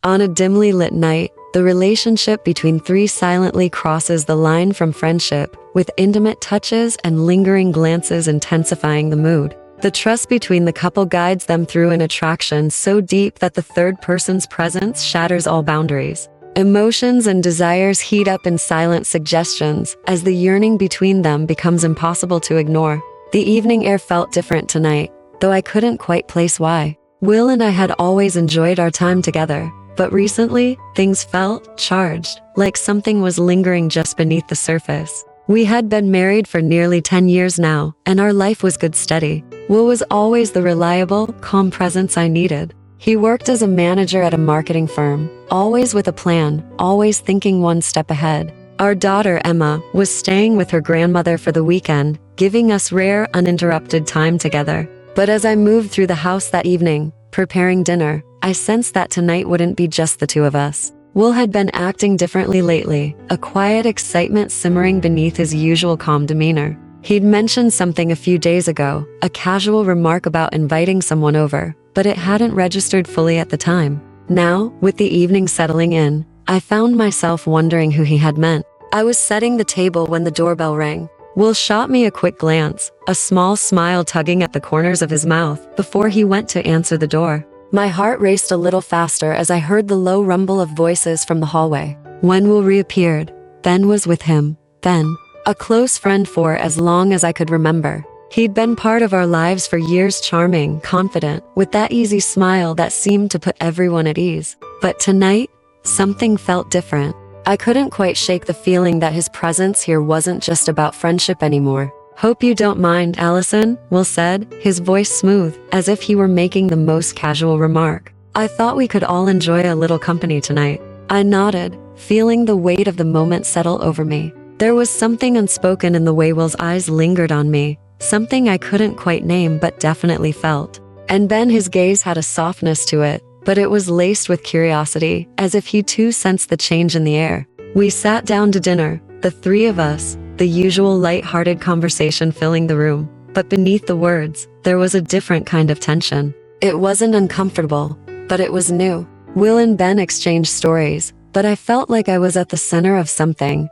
On a dimly lit night, the relationship between three silently crosses the line from friendship, with intimate touches and lingering glances intensifying the mood. The trust between the couple guides them through an attraction so deep that the third person's presence shatters all boundaries. Emotions and desires heat up in silent suggestions as the yearning between them becomes impossible to ignore. The evening air felt different tonight, though I couldn't quite place why. Will and I had always enjoyed our time together, but recently, things felt charged, like something was lingering just beneath the surface. We had been married for nearly 10 years now, and our life was good steady. Will was always the reliable, calm presence I needed. He worked as a manager at a marketing firm, always with a plan, always thinking one step ahead. Our daughter, Emma, was staying with her grandmother for the weekend, giving us rare, uninterrupted time together. But as I moved through the house that evening, preparing dinner, I sensed that tonight wouldn't be just the two of us. Will had been acting differently lately, a quiet excitement simmering beneath his usual calm demeanor. He'd mentioned something a few days ago, a casual remark about inviting someone over, but it hadn't registered fully at the time. Now, with the evening settling in, I found myself wondering who he had meant. I was setting the table when the doorbell rang. Will shot me a quick glance, a small smile tugging at the corners of his mouth, before he went to answer the door. My heart raced a little faster as I heard the low rumble of voices from the hallway. When Will reappeared, Ben was with him. Ben, a close friend for as long as I could remember. He'd been part of our lives for years, charming, confident, with that easy smile that seemed to put everyone at ease. But tonight, something felt different. I couldn't quite shake the feeling that his presence here wasn't just about friendship anymore. "Hope you don't mind, Allison," Will said, his voice smooth, as if he were making the most casual remark. "I thought we could all enjoy a little company tonight." I nodded, feeling the weight of the moment settle over me. There was something unspoken in the way Will's eyes lingered on me, something I couldn't quite name but definitely felt. And Ben, his gaze had a softness to it, but it was laced with curiosity, as if he too sensed the change in the air. We sat down to dinner, the three of us, the usual light-hearted conversation filling the room. But beneath the words, there was a different kind of tension. It wasn't uncomfortable, but it was new. Will and Ben exchanged stories, but I felt like I was at the center of something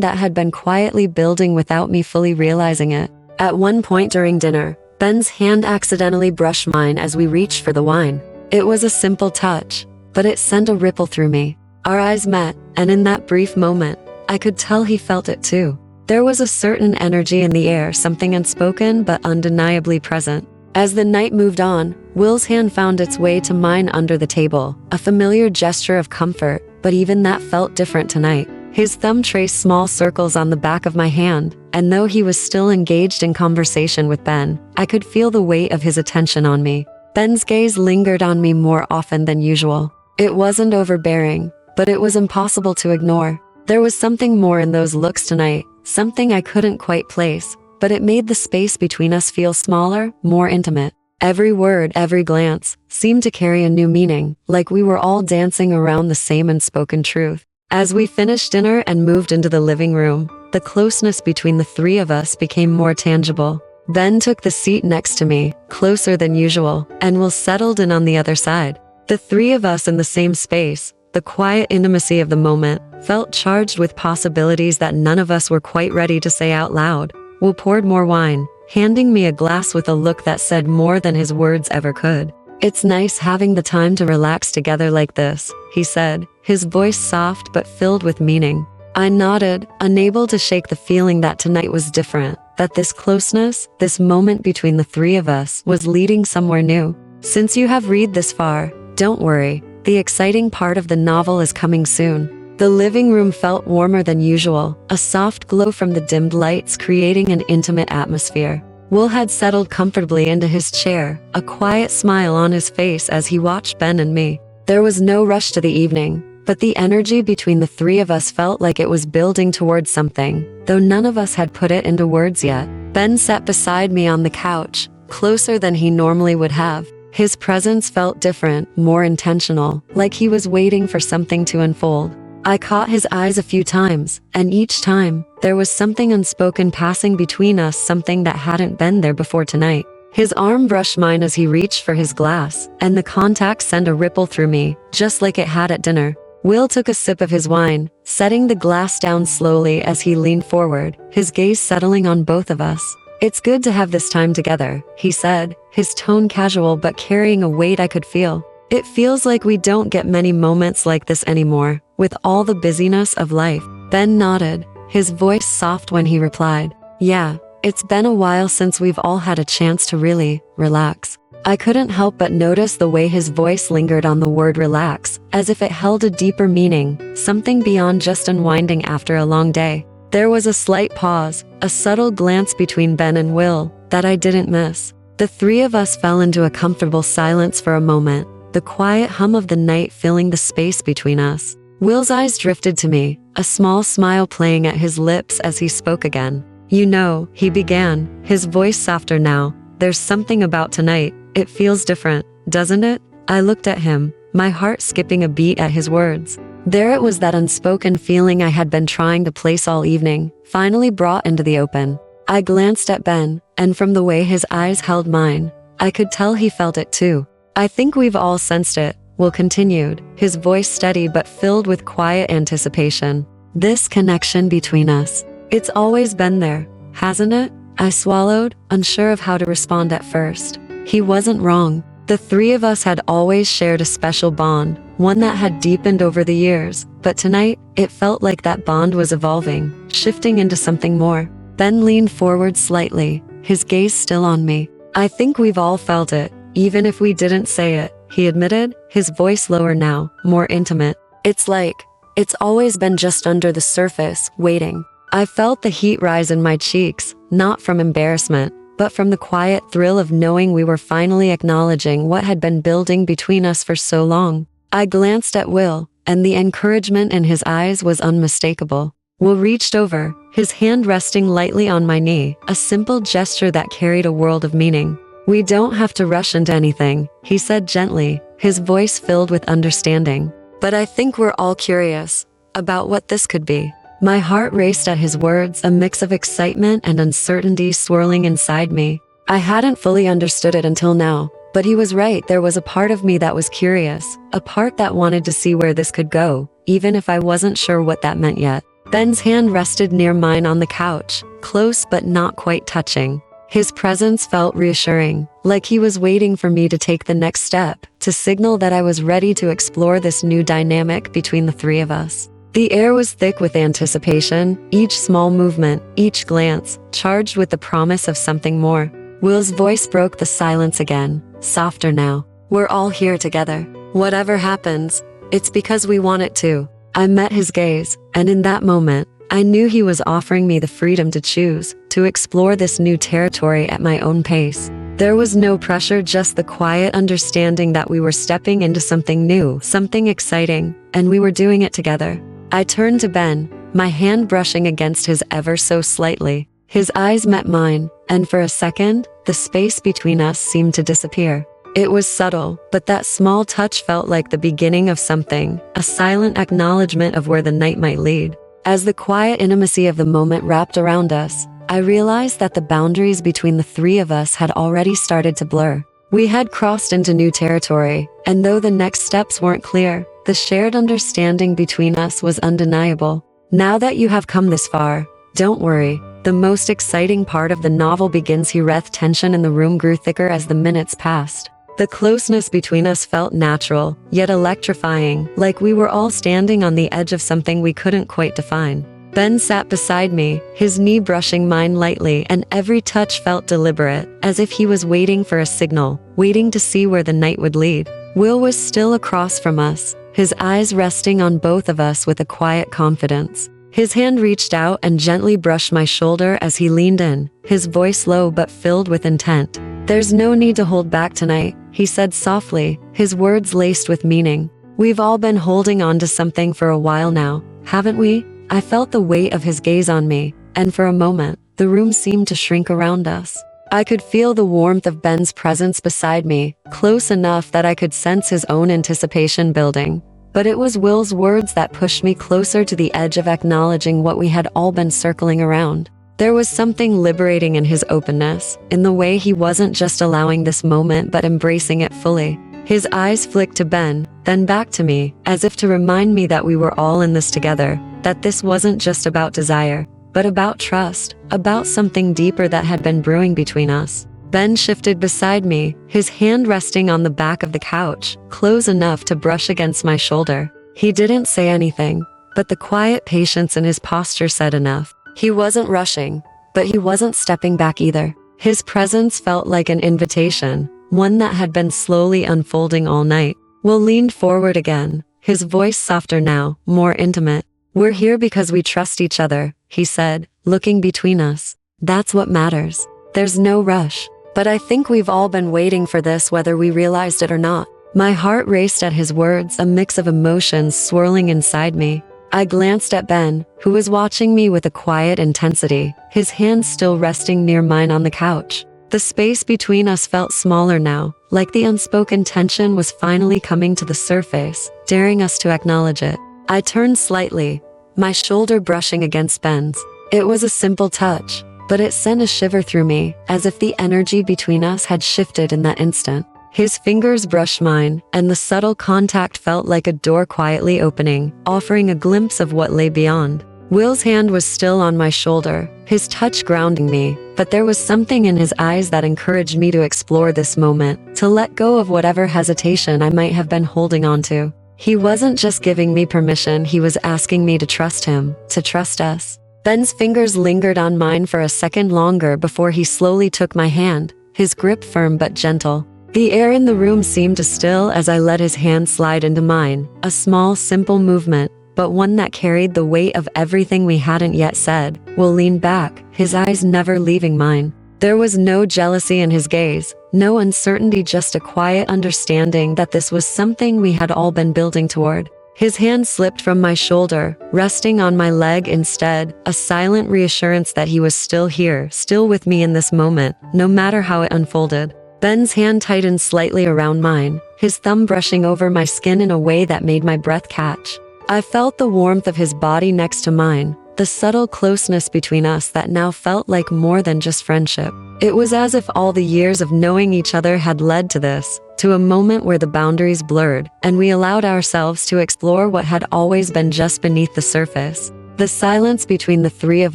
that had been quietly building without me fully realizing it. At one point during dinner, Ben's hand accidentally brushed mine as we reached for the wine. It was a simple touch, but it sent a ripple through me. Our eyes met, and in that brief moment, I could tell he felt it too. There was a certain energy in the air, something unspoken but undeniably present. As the night moved on, Will's hand found its way to mine under the table, a familiar gesture of comfort, but even that felt different tonight. His thumb traced small circles on the back of my hand, and though he was still engaged in conversation with Ben, I could feel the weight of his attention on me. Ben's gaze lingered on me more often than usual. It wasn't overbearing, but it was impossible to ignore. There was something more in those looks tonight, something I couldn't quite place, but it made the space between us feel smaller, more intimate. Every word, every glance, seemed to carry a new meaning, like we were all dancing around the same unspoken truth. As we finished dinner and moved into the living room, the closeness between the three of us became more tangible. Ben took the seat next to me, closer than usual, and Will settled in on the other side. The three of us in the same space, the quiet intimacy of the moment, felt charged with possibilities that none of us were quite ready to say out loud. Will poured more wine, handing me a glass with a look that said more than his words ever could. "It's nice having the time to relax together like this," he said, his voice soft but filled with meaning. I nodded, unable to shake the feeling that tonight was different, that this closeness, this moment between the three of us, was leading somewhere new. "Since you have read this far, don't worry, the exciting part of the novel is coming soon." The living room felt warmer than usual, a soft glow from the dimmed lights creating an intimate atmosphere. Will had settled comfortably into his chair, a quiet smile on his face as he watched Ben and me. There was no rush to the evening, but the energy between the three of us felt like it was building towards something, though none of us had put it into words yet. Ben sat beside me on the couch, closer than he normally would have. His presence felt different, more intentional, like he was waiting for something to unfold. I caught his eyes a few times, and each time, there was something unspoken passing between us, something that hadn't been there before tonight. His arm brushed mine as he reached for his glass, and the contact sent a ripple through me, just like it had at dinner. Will took a sip of his wine, setting the glass down slowly as he leaned forward, his gaze settling on both of us. "It's good to have this time together," he said, his tone casual but carrying a weight I could feel. "It feels like we don't get many moments like this anymore, with all the busyness of life." Ben nodded, his voice soft when he replied, "Yeah, it's been a while since we've all had a chance to really relax." I couldn't help but notice the way his voice lingered on the word relax, as if it held a deeper meaning, something beyond just unwinding after a long day. There was a slight pause, a subtle glance between Ben and Will, that I didn't miss. The three of us fell into a comfortable silence for a moment, the quiet hum of the night filling the space between us. Will's eyes drifted to me, a small smile playing at his lips as he spoke again. "You know," he began, his voice softer now, "there's something about tonight. It feels different, doesn't it?" I looked at him, my heart skipping a beat at his words. There it was, that unspoken feeling I had been trying to place all evening, finally brought into the open. I glanced at Ben, and from the way his eyes held mine, I could tell he felt it too. "I think we've all sensed it," Will continued, his voice steady but filled with quiet anticipation. "This connection between us. It's always been there, hasn't it?" I swallowed, unsure of how to respond at first. He wasn't wrong. The three of us had always shared a special bond, one that had deepened over the years, but tonight, it felt like that bond was evolving, shifting into something more. Ben leaned forward slightly, his gaze still on me. "I think we've all felt it, even if we didn't say it," he admitted, his voice lower now, more intimate. It's always been just under the surface, waiting." I felt the heat rise in my cheeks, not from embarrassment, but from the quiet thrill of knowing we were finally acknowledging what had been building between us for so long. I glanced at Will, and the encouragement in his eyes was unmistakable. Will reached over, his hand resting lightly on my knee, a simple gesture that carried a world of meaning. "We don't have to rush into anything," he said gently, his voice filled with understanding. "But I think we're all curious about what this could be." My heart raced at his words, a mix of excitement and uncertainty swirling inside me. I hadn't fully understood it until now, but he was right. There was a part of me that was curious, a part that wanted to see where this could go, even if I wasn't sure what that meant yet. Ben's hand rested near mine on the couch, close but not quite touching. His presence felt reassuring, like he was waiting for me to take the next step, to signal that I was ready to explore this new dynamic between the three of us. The air was thick with anticipation, each small movement, each glance, charged with the promise of something more. Will's voice broke the silence again, softer now. "We're all here together. Whatever happens, it's because we want it to." I met his gaze, and in that moment, I knew he was offering me the freedom to choose, to explore this new territory at my own pace. There was no pressure, just the quiet understanding that we were stepping into something new, something exciting, and we were doing it together. I turned to Ben, my hand brushing against his ever so slightly. His eyes met mine, and for a second, the space between us seemed to disappear. It was subtle, but that small touch felt like the beginning of something, a silent acknowledgement of where the night might lead. As the quiet intimacy of the moment wrapped around us, I realized that the boundaries between the three of us had already started to blur. We had crossed into new territory, and though the next steps weren't clear, the shared understanding between us was undeniable. "Now that you have come this far, don't worry. The most exciting part of the novel begins." He breathed. Tension in the room grew thicker as the minutes passed. The closeness between us felt natural, yet electrifying, like we were all standing on the edge of something we couldn't quite define. Ben sat beside me, his knee brushing mine lightly, and every touch felt deliberate, as if he was waiting for a signal, waiting to see where the night would lead. Will was still across from us, his eyes resting on both of us with a quiet confidence. His hand reached out and gently brushed my shoulder as he leaned in, his voice low but filled with intent. "There's no need to hold back tonight," he said softly, his words laced with meaning. "We've all been holding on to something for a while now, haven't we?" I felt the weight of his gaze on me, and for a moment, the room seemed to shrink around us. I could feel the warmth of Ben's presence beside me, close enough that I could sense his own anticipation building. But it was Will's words that pushed me closer to the edge of acknowledging what we had all been circling around. There was something liberating in his openness, in the way he wasn't just allowing this moment but embracing it fully. His eyes flicked to Ben, then back to me, as if to remind me that we were all in this together, that this wasn't just about desire, but about trust, about something deeper that had been brewing between us. Ben shifted beside me, his hand resting on the back of the couch, close enough to brush against my shoulder. He didn't say anything, but the quiet patience in his posture said enough. He wasn't rushing, but he wasn't stepping back either. His presence felt like an invitation, one that had been slowly unfolding all night. Will leaned forward again, his voice softer now, more intimate. "We're here because we trust each other," he said, looking between us. "That's what matters. There's no rush. But I think we've all been waiting for this whether we realized it or not." My heart raced at his words, a mix of emotions swirling inside me. I glanced at Ben, who was watching me with a quiet intensity, his hands still resting near mine on the couch. The space between us felt smaller now, like the unspoken tension was finally coming to the surface, daring us to acknowledge it. I turned slightly, my shoulder brushing against Ben's. It was a simple touch, but it sent a shiver through me, as if the energy between us had shifted in that instant. His fingers brushed mine, and the subtle contact felt like a door quietly opening, offering a glimpse of what lay beyond. Will's hand was still on my shoulder, his touch grounding me, but there was something in his eyes that encouraged me to explore this moment, to let go of whatever hesitation I might have been holding on to. He wasn't just giving me permission, he was asking me to trust him, to trust us. Ben's fingers lingered on mine for a second longer before he slowly took my hand, his grip firm but gentle. The air in the room seemed to still as I let his hand slide into mine, a small, simple movement, but one that carried the weight of everything we hadn't yet said. Will leaned back, his eyes never leaving mine. There was no jealousy in his gaze, no uncertainty, just a quiet understanding that this was something we had all been building toward. His hand slipped from my shoulder, resting on my leg instead, a silent reassurance that he was still here, still with me in this moment, no matter how it unfolded. Ben's hand tightened slightly around mine, his thumb brushing over my skin in a way that made my breath catch. I felt the warmth of his body next to mine, the subtle closeness between us that now felt like more than just friendship. It was as if all the years of knowing each other had led to this, to a moment where the boundaries blurred, and we allowed ourselves to explore what had always been just beneath the surface. The silence between the three of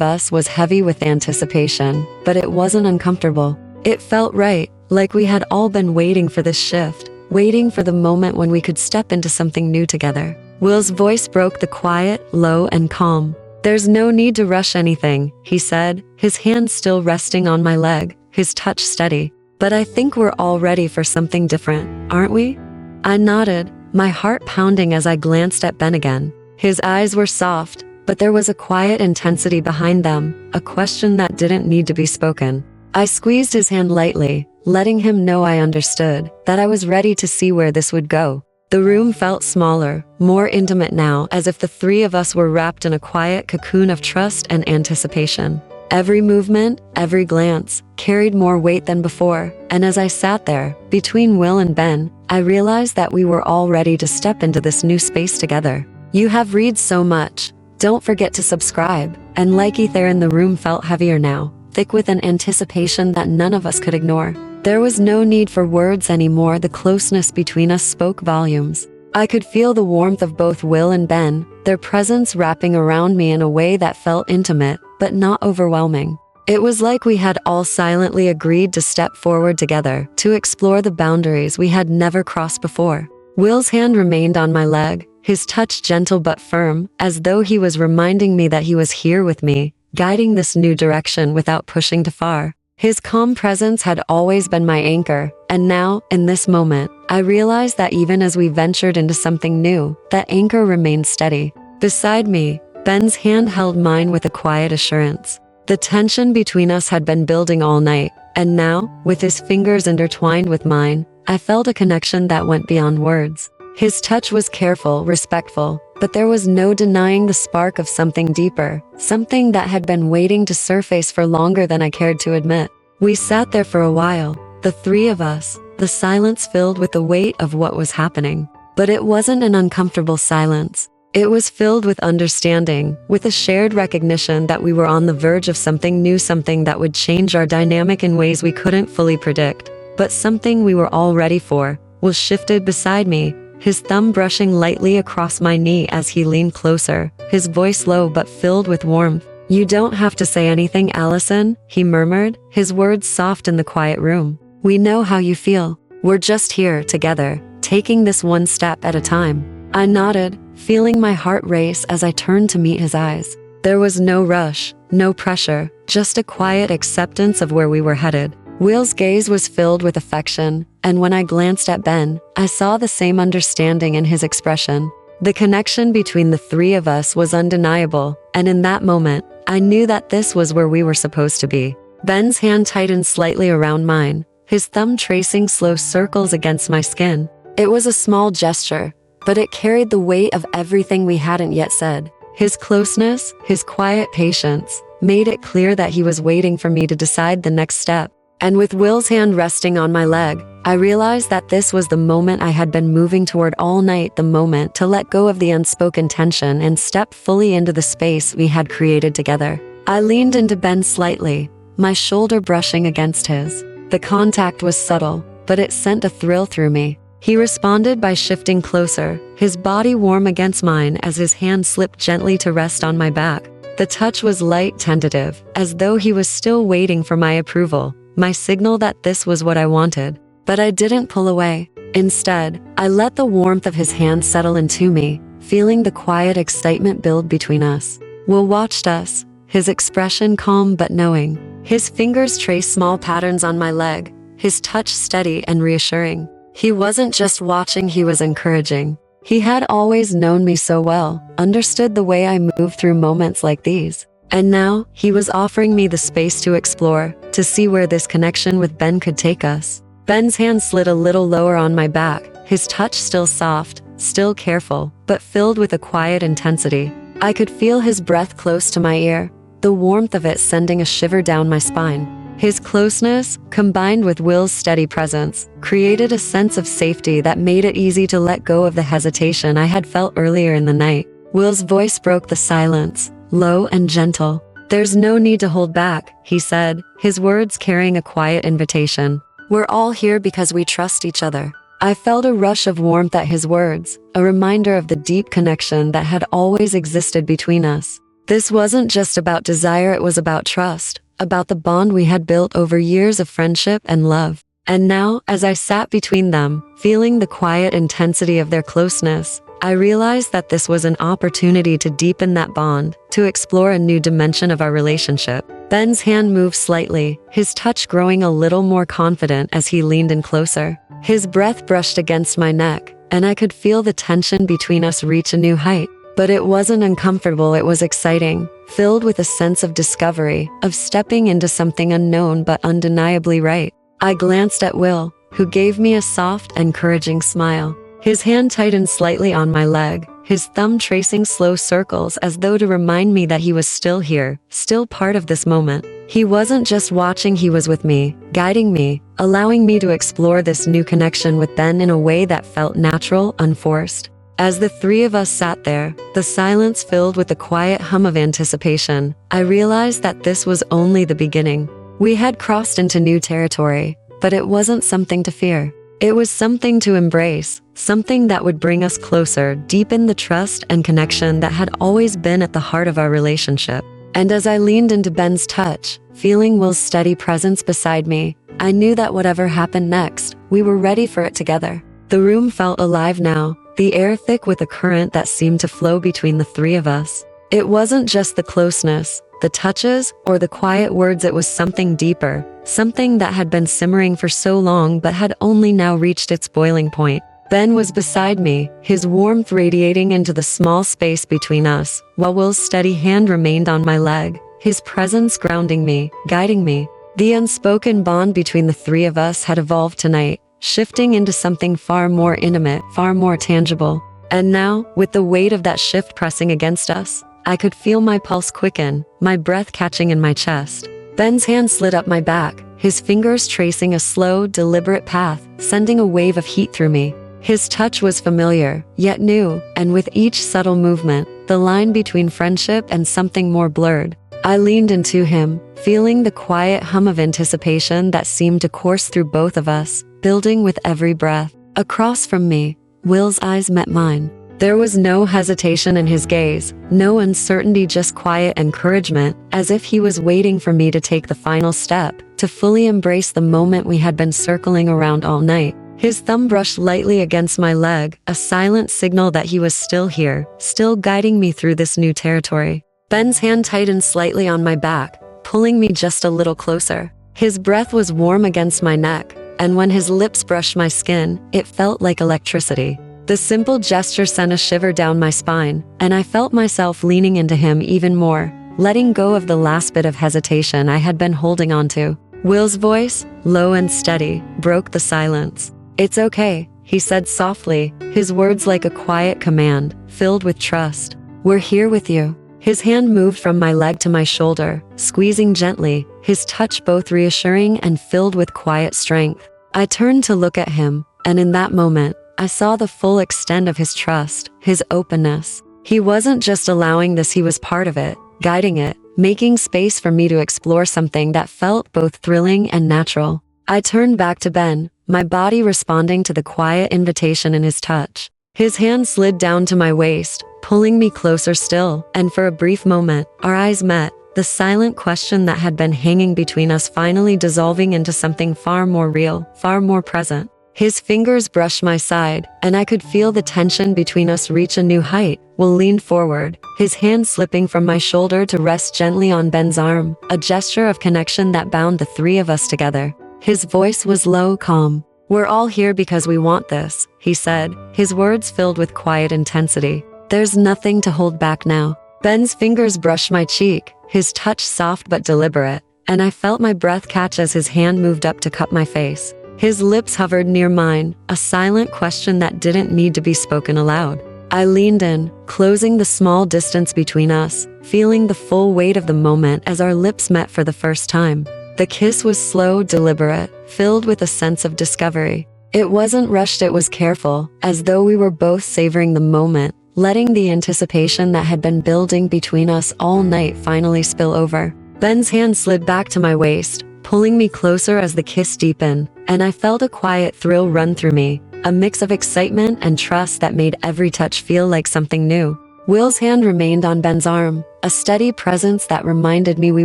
us was heavy with anticipation, but it wasn't uncomfortable. It felt right, like we had all been waiting for this shift, waiting for the moment when we could step into something new together. Will's voice broke the quiet, low and calm. "There's no need to rush anything," he said, his hand still resting on my leg, his touch steady. "But I think we're all ready for something different, aren't we?" I nodded, my heart pounding as I glanced at Ben again. His eyes were soft, but there was a quiet intensity behind them, a question that didn't need to be spoken. I squeezed his hand lightly, letting him know I understood, that I was ready to see where this would go. The room felt smaller, more intimate now, as if the three of us were wrapped in a quiet cocoon of trust and anticipation. Every movement, every glance, carried more weight than before, and as I sat there, between Will and Ben, I realized that we were all ready to step into this new space together. "You have read so much. Don't forget to subscribe," and like ether in the room felt heavier now, thick with an anticipation that none of us could ignore. There was no need for words anymore, the closeness between us spoke volumes. I could feel the warmth of both Will and Ben, their presence wrapping around me in a way that felt intimate, but not overwhelming. It was like we had all silently agreed to step forward together, to explore the boundaries we had never crossed before. Will's hand remained on my leg, his touch gentle but firm, as though he was reminding me that he was here with me, guiding this new direction without pushing too far. His calm presence had always been my anchor, and now, in this moment, I realized that even as we ventured into something new, that anchor remained steady. Beside me, Ben's hand held mine with a quiet assurance. The tension between us had been building all night, and now, with his fingers intertwined with mine, I felt a connection that went beyond words. His touch was careful, respectful, but there was no denying the spark of something deeper, something that had been waiting to surface for longer than I cared to admit. We sat there for a while, the three of us, the silence filled with the weight of what was happening. But it wasn't an uncomfortable silence. It was filled with understanding, with a shared recognition that we were on the verge of something new, something that would change our dynamic in ways we couldn't fully predict, but something we were all ready for. Will shifted beside me, his thumb brushing lightly across my knee as he leaned closer, his voice low but filled with warmth. "You don't have to say anything, Allison," he murmured, his words soft in the quiet room. "We know how you feel. We're just here, together, taking this one step at a time." I nodded, feeling my heart race as I turned to meet his eyes. There was no rush, no pressure, just a quiet acceptance of where we were headed. Will's gaze was filled with affection, and when I glanced at Ben, I saw the same understanding in his expression. The connection between the three of us was undeniable, and in that moment, I knew that this was where we were supposed to be. Ben's hand tightened slightly around mine, his thumb tracing slow circles against my skin. It was a small gesture, but it carried the weight of everything we hadn't yet said. His closeness, his quiet patience, made it clear that he was waiting for me to decide the next step. And with Will's hand resting on my leg, I realized that this was the moment I had been moving toward all night, the moment to let go of the unspoken tension and step fully into the space we had created together. I leaned into Ben slightly, my shoulder brushing against his. The contact was subtle, but it sent a thrill through me. He responded by shifting closer, his body warm against mine as his hand slipped gently to rest on my back. The touch was light, tentative, as though he was still waiting for my approval, my signal that this was what I wanted. But I didn't pull away. Instead, I let the warmth of his hand settle into me, feeling the quiet excitement build between us. Will watched us, his expression calm but knowing. His fingers traced small patterns on my leg, his touch steady and reassuring. He wasn't just watching, he was encouraging. He had always known me so well, understood the way I moved through moments like these. And now, he was offering me the space to explore, to see where this connection with Ben could take us. Ben's hand slid a little lower on my back, his touch still soft, still careful, but filled with a quiet intensity. I could feel his breath close to my ear, the warmth of it sending a shiver down my spine. His closeness, combined with Will's steady presence, created a sense of safety that made it easy to let go of the hesitation I had felt earlier in the night. Will's voice broke the silence, low and gentle. "There's no need to hold back," he said, his words carrying a quiet invitation. "We're all here because we trust each other." I felt a rush of warmth at his words, a reminder of the deep connection that had always existed between us. This wasn't just about desire, it was about trust, about the bond we had built over years of friendship and love. And now, as I sat between them, feeling the quiet intensity of their closeness, I realized that this was an opportunity to deepen that bond, to explore a new dimension of our relationship. Ben's hand moved slightly, his touch growing a little more confident as he leaned in closer. His breath brushed against my neck, and I could feel the tension between us reach a new height. But it wasn't uncomfortable, it was exciting, filled with a sense of discovery, of stepping into something unknown but undeniably right. I glanced at Will, who gave me a soft, encouraging smile. His hand tightened slightly on my leg, his thumb tracing slow circles as though to remind me that he was still here, still part of this moment. He wasn't just watching, he was with me, guiding me, allowing me to explore this new connection with Ben in a way that felt natural, unforced. As the three of us sat there, the silence filled with the quiet hum of anticipation, I realized that this was only the beginning. We had crossed into new territory, but it wasn't something to fear. It was something to embrace, something that would bring us closer, deepen the trust and connection that had always been at the heart of our relationship. And as I leaned into Ben's touch, feeling Will's steady presence beside me, I knew that whatever happened next, we were ready for it together. The room felt alive now, the air thick with a current that seemed to flow between the three of us. It wasn't just the closeness, the touches, or the quiet words, it was something deeper, something that had been simmering for so long but had only now reached its boiling point. Ben was beside me, his warmth radiating into the small space between us, while Will's steady hand remained on my leg, his presence grounding me, guiding me. The unspoken bond between the three of us had evolved tonight, shifting into something far more intimate, far more tangible. And now, with the weight of that shift pressing against us, I could feel my pulse quicken, my breath catching in my chest. Ben's hand slid up my back, his fingers tracing a slow, deliberate path, sending a wave of heat through me. His touch was familiar, yet new, and with each subtle movement, the line between friendship and something more blurred. I leaned into him, feeling the quiet hum of anticipation that seemed to course through both of us, building with every breath. Across from me, Will's eyes met mine. There was no hesitation in his gaze, no uncertainty, just quiet encouragement, as if he was waiting for me to take the final step, to fully embrace the moment we had been circling around all night. His thumb brushed lightly against my leg, a silent signal that he was still here, still guiding me through this new territory. Ben's hand tightened slightly on my back, pulling me just a little closer. His breath was warm against my neck, and when his lips brushed my skin, it felt like electricity. The simple gesture sent a shiver down my spine, and I felt myself leaning into him even more, letting go of the last bit of hesitation I had been holding on to. Will's voice, low and steady, broke the silence. "It's okay," he said softly, his words like a quiet command, filled with trust. "We're here with you." His hand moved from my leg to my shoulder, squeezing gently, his touch both reassuring and filled with quiet strength. I turned to look at him, and in that moment, I saw the full extent of his trust, his openness. He wasn't just allowing this, he was part of it, guiding it, making space for me to explore something that felt both thrilling and natural. I turned back to Ben, my body responding to the quiet invitation in his touch. His hand slid down to my waist, pulling me closer still, and for a brief moment, our eyes met, the silent question that had been hanging between us finally dissolving into something far more real, far more present. His fingers brushed my side, and I could feel the tension between us reach a new height. Will leaned forward, his hand slipping from my shoulder to rest gently on Ben's arm, a gesture of connection that bound the three of us together. His voice was low, calm. "We're all here because we want this," he said, his words filled with quiet intensity. "There's nothing to hold back now." Ben's fingers brushed my cheek, his touch soft but deliberate, and I felt my breath catch as his hand moved up to cup my face. His lips hovered near mine, a silent question that didn't need to be spoken aloud. I leaned in, closing the small distance between us, feeling the full weight of the moment as our lips met for the first time. The kiss was slow, deliberate, filled with a sense of discovery. It wasn't rushed, it was careful, as though we were both savoring the moment, letting the anticipation that had been building between us all night finally spill over. Ben's hand slid back to my waist, pulling me closer as the kiss deepened, and I felt a quiet thrill run through me, a mix of excitement and trust that made every touch feel like something new. Will's hand remained on Ben's arm, a steady presence that reminded me we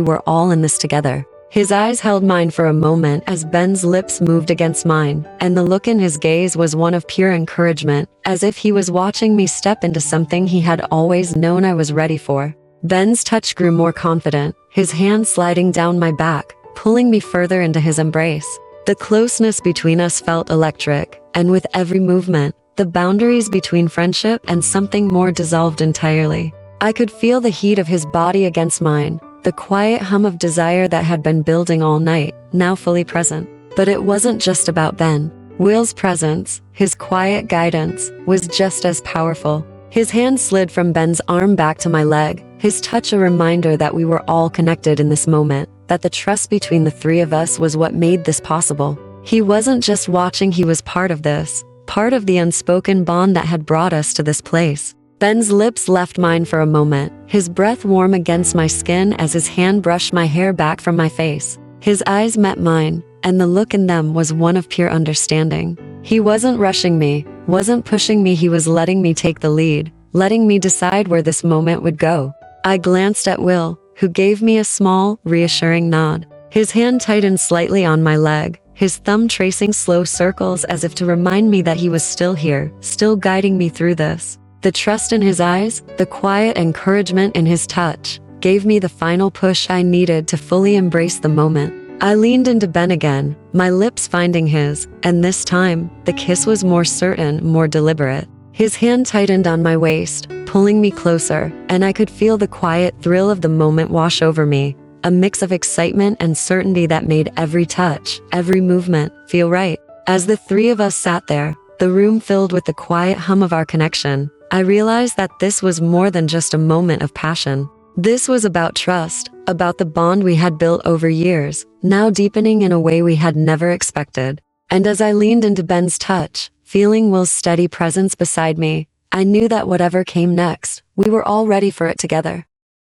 were all in this together. His eyes held mine for a moment as Ben's lips moved against mine, and the look in his gaze was one of pure encouragement, as if he was watching me step into something he had always known I was ready for. Ben's touch grew more confident, his hand sliding down my back, pulling me further into his embrace. The closeness between us felt electric, and with every movement, the boundaries between friendship and something more dissolved entirely. I could feel the heat of his body against mine, the quiet hum of desire that had been building all night, now fully present. But it wasn't just about Ben. Will's presence, his quiet guidance, was just as powerful. His hand slid from Ben's arm back to my leg, his touch a reminder that we were all connected in this moment, that the trust between the three of us was what made this possible. He wasn't just watching, he was part of this, part of the unspoken bond that had brought us to this place. Ben's lips left mine for a moment, his breath warm against my skin as his hand brushed my hair back from my face. His eyes met mine, and the look in them was one of pure understanding. He wasn't rushing me, wasn't pushing me, he was letting me take the lead, letting me decide where this moment would go. I glanced at Will, who gave me a small, reassuring nod. His hand tightened slightly on my leg, his thumb tracing slow circles as if to remind me that he was still here, still guiding me through this. The trust in his eyes, the quiet encouragement in his touch, gave me the final push I needed to fully embrace the moment. I leaned into Ben again, my lips finding his, and this time, the kiss was more certain, more deliberate. His hand tightened on my waist, pulling me closer, and I could feel the quiet thrill of the moment wash over me, a mix of excitement and certainty that made every touch, every movement, feel right. As the three of us sat there, the room filled with the quiet hum of our connection, I realized that this was more than just a moment of passion. This was about trust, about the bond we had built over years, now deepening in a way we had never expected. And as I leaned into Ben's touch, Feeling Will's steady presence beside me, I knew that whatever came next, we were all ready for it together.